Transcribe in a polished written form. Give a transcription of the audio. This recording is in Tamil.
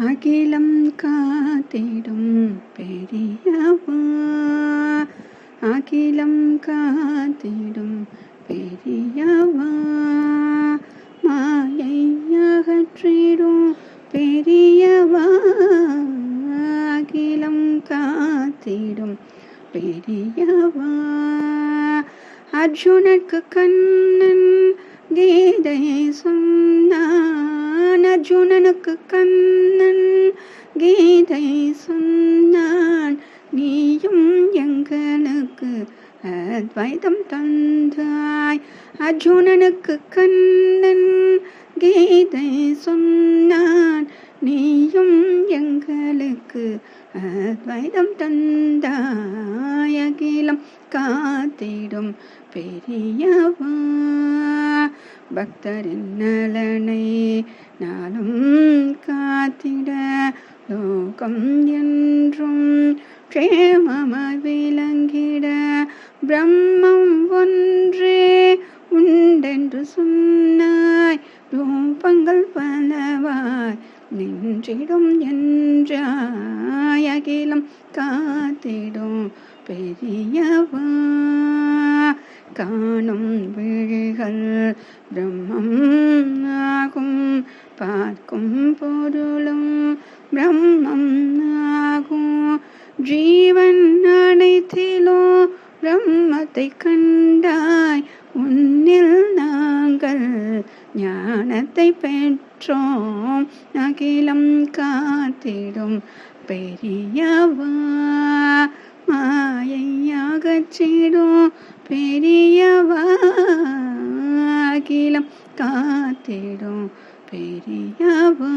அகிலம் காத்திடும் பெரியவா, அகிலம் காத்திடும் பெரியவா, மாயை அகற்றிடும் பெரியவா, அகிலம் காத்திடும் பெரியவா. அர்ஜுனனுக்கு கண்ணன் கீதை சொன்னான், அர்ஜுனனுக்கு கண்ணன் கீதை சொன்னான், நீயும் எங்களுக்கு அத்வைதம் தந்தாய். அர்ஜுனனுக்கு கண்ணன் கீதை சொன்னான், நீயும் எங்களுக்கு அத்வைதம் தந்தாய். அகிலம் காத்திடும் பெரியவா, பக்தரின் நலனை நாளும் காத்திட லோகம் என்றும் க்ஷேமமாய் விளங்கிட பிரம்மம் ஒன்றே உண்டென்று சொன்னாய். ரூபங்கள் பலவாய் நின்றிடும் என்றாய். அகிலம் காத்திடும் பெரியவா, காணும் விழிகள் பிரம்மம் ஆகும், பார்க்கும் பொருளும் பிரம்மம் ஆகும். ஜீவன் அனைத்திலும் பிரம்மத்தை கண்டாய், உன்னில் நாங்கள் ஞானத்தை பெற்றோம். அகிலம் காத்திடும் பெரியவா, மாயை அகற்றிடும் பெரியவா, அகிலம் காத்திடும் பெரியவா.